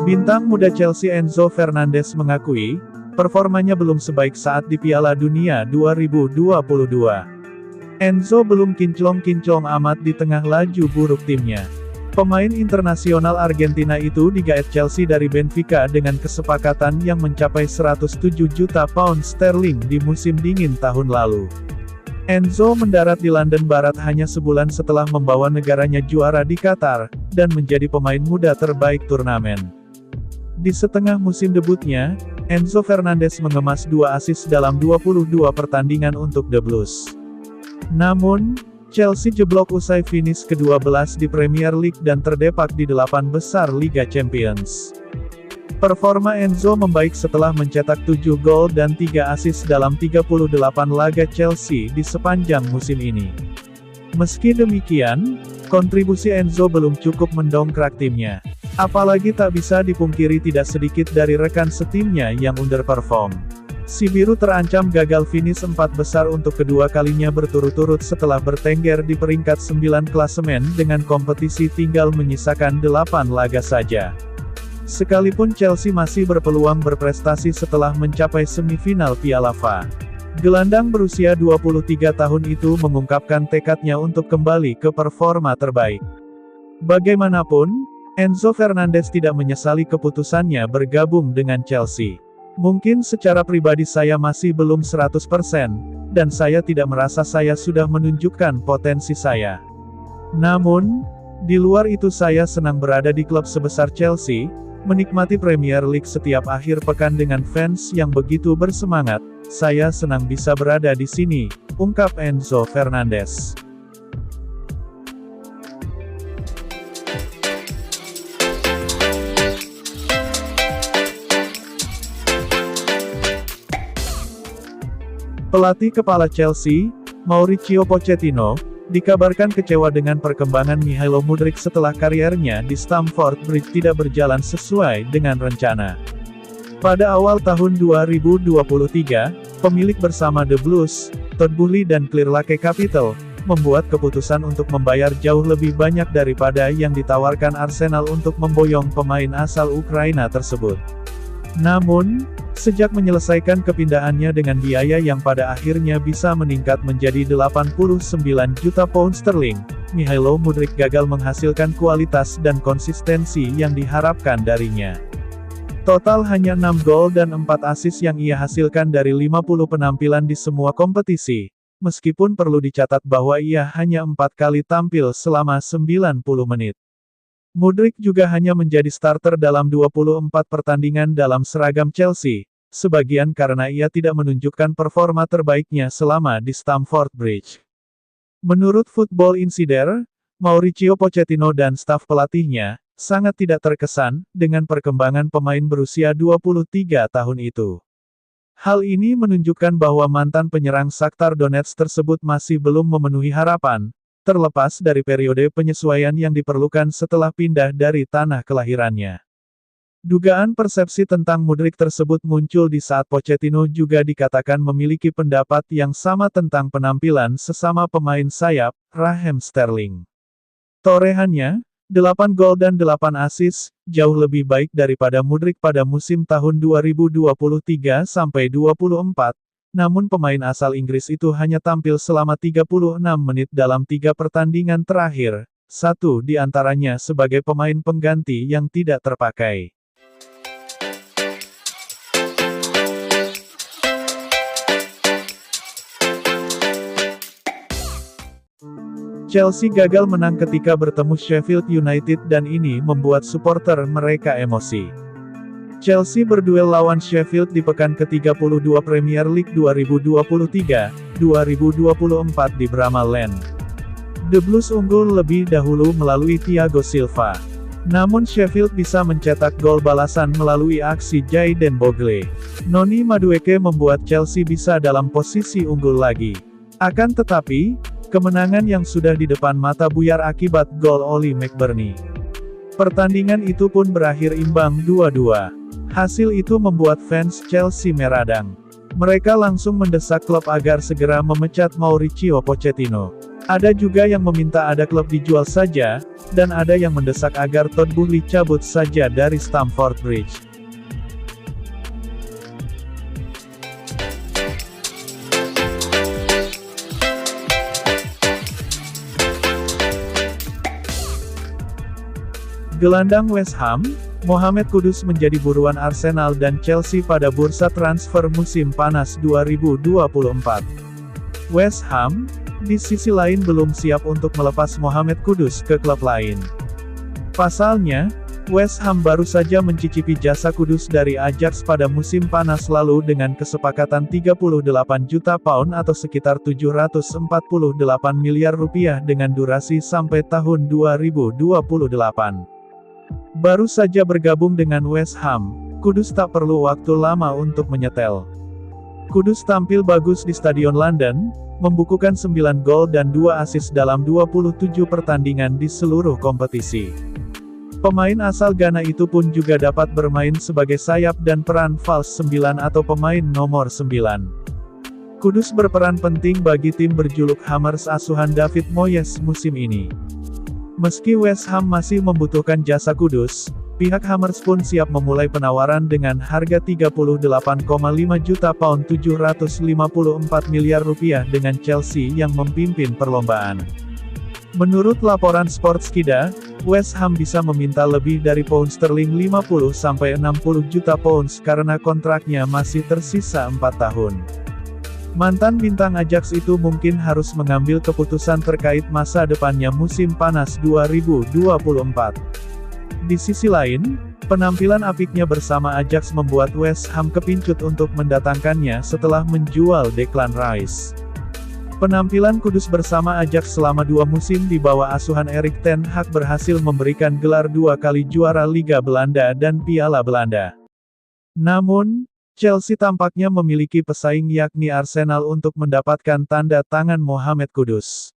Bintang muda Chelsea Enzo Fernandez mengakui, performanya belum sebaik saat di Piala Dunia 2022. Enzo belum kinclong-kinclong amat di tengah laju buruk timnya. Pemain internasional Argentina itu digaet Chelsea dari Benfica dengan kesepakatan yang mencapai 107 juta pound sterling di musim dingin tahun lalu. Enzo mendarat di London Barat hanya sebulan setelah membawa negaranya juara di Qatar, dan menjadi pemain muda terbaik turnamen. Di setengah musim debutnya, Enzo Fernandez mengemas 2 assist dalam 22 pertandingan untuk The Blues. Namun, Chelsea jeblok usai finish ke-12 di Premier League dan terdepak di 8 besar Liga Champions. Performa Enzo membaik setelah mencetak 7 gol dan 3 assist dalam 38 laga Chelsea di sepanjang musim ini. Meski demikian, kontribusi Enzo belum cukup mendongkrak timnya. Apalagi tak bisa dipungkiri tidak sedikit dari rekan setimnya yang underperform. Si Biru terancam gagal finish 4 besar untuk kedua kalinya berturut-turut setelah bertengger di peringkat 9 klasemen dengan kompetisi tinggal menyisakan 8 laga saja. Sekalipun Chelsea masih berpeluang berprestasi setelah mencapai semifinal Piala FA. Gelandang berusia 23 tahun itu mengungkapkan tekadnya untuk kembali ke performa terbaik. Bagaimanapun, Enzo Fernandez tidak menyesali keputusannya bergabung dengan Chelsea. Mungkin secara pribadi saya masih belum 100%, dan saya tidak merasa saya sudah menunjukkan potensi saya. Namun, di luar itu saya senang berada di klub sebesar Chelsea, menikmati Premier League setiap akhir pekan dengan fans yang begitu bersemangat. Saya senang bisa berada di sini, ungkap Enzo Fernandez. Pelatih kepala Chelsea, Mauricio Pochettino, dikabarkan kecewa dengan perkembangan Mihailo Mudryk setelah kariernya di Stamford Bridge tidak berjalan sesuai dengan rencana. Pada awal tahun 2023, pemilik bersama The Blues, Todd Boehly dan Clearlake Capital, membuat keputusan untuk membayar jauh lebih banyak daripada yang ditawarkan Arsenal untuk memboyong pemain asal Ukraina tersebut. Namun, sejak menyelesaikan kepindahannya dengan biaya yang pada akhirnya bisa meningkat menjadi 89 juta pound sterling, Mihailo Mudryk gagal menghasilkan kualitas dan konsistensi yang diharapkan darinya. Total hanya 6 gol dan 4 assist yang ia hasilkan dari 50 penampilan di semua kompetisi, meskipun perlu dicatat bahwa ia hanya 4 kali tampil selama 90 menit. Mudryk juga hanya menjadi starter dalam 24 pertandingan dalam seragam Chelsea, sebagian karena ia tidak menunjukkan performa terbaiknya selama di Stamford Bridge. Menurut Football Insider, Mauricio Pochettino dan staf pelatihnya sangat tidak terkesan dengan perkembangan pemain berusia 23 tahun itu. Hal ini menunjukkan bahwa mantan penyerang Shakhtar Donetsk tersebut masih belum memenuhi harapan, terlepas dari periode penyesuaian yang diperlukan setelah pindah dari tanah kelahirannya. Dugaan persepsi tentang Mudryk tersebut muncul di saat Pochettino juga dikatakan memiliki pendapat yang sama tentang penampilan sesama pemain sayap, Raheem Sterling. Torehannya, 8 gol dan 8 assist, jauh lebih baik daripada Mudryk pada musim tahun 2023-24, namun pemain asal Inggris itu hanya tampil selama 36 menit dalam 3 pertandingan terakhir, 1 di antaranya sebagai pemain pengganti yang tidak terpakai. Chelsea gagal menang ketika bertemu Sheffield United dan ini membuat supporter mereka emosi. Chelsea berduel lawan Sheffield di pekan ke-32 Premier League 2023-2024 di Bramall Lane. The Blues unggul lebih dahulu melalui Thiago Silva. Namun Sheffield bisa mencetak gol balasan melalui aksi Jayden Bogle. Noni Madueke membuat Chelsea bisa dalam posisi unggul lagi. Akan tetapi, kemenangan yang sudah di depan mata buyar akibat gol Oli McBurnie. Pertandingan itu pun berakhir imbang 2-2. Hasil itu membuat fans Chelsea meradang. Mereka langsung mendesak klub agar segera memecat Mauricio Pochettino. Ada juga yang meminta ada klub dijual saja, dan ada yang mendesak agar Todd Boehly cabut saja dari Stamford Bridge. Gelandang West Ham, Mohamed Kudus menjadi buruan Arsenal dan Chelsea pada bursa transfer musim panas 2024. West Ham, di sisi lain belum siap untuk melepas Mohamed Kudus ke klub lain. Pasalnya, West Ham baru saja mencicipi jasa Kudus dari Ajax pada musim panas lalu dengan kesepakatan 38 juta pound atau sekitar 748 miliar rupiah dengan durasi sampai tahun 2028. Baru saja bergabung dengan West Ham, Kudus tak perlu waktu lama untuk menyetel. Kudus tampil bagus di Stadion London, membukukan 9 gol dan 2 assist dalam 27 pertandingan di seluruh kompetisi. Pemain asal Ghana itu pun juga dapat bermain sebagai sayap dan peran false 9 atau pemain nomor 9. Kudus berperan penting bagi tim berjuluk Hammers asuhan David Moyes musim ini. Meski West Ham masih membutuhkan jasa Kudus, pihak Hammers pun siap memulai penawaran dengan harga 38,5 juta pound 754 miliar rupiah dengan Chelsea yang memimpin perlombaan. Menurut laporan Sportskida, West Ham bisa meminta lebih dari pound sterling 50-60 juta pounds karena kontraknya masih tersisa 4 tahun. Mantan bintang Ajax itu mungkin harus mengambil keputusan terkait masa depannya musim panas 2024. Di sisi lain, penampilan apiknya bersama Ajax membuat West Ham kepincut untuk mendatangkannya setelah menjual Declan Rice. Penampilan Kudus bersama Ajax selama 2 musim di bawah asuhan Erik ten Hag berhasil memberikan gelar 2 kali juara Liga Belanda dan Piala Belanda. Namun, Chelsea tampaknya memiliki pesaing yakni Arsenal untuk mendapatkan tanda tangan Mohamed Kudus.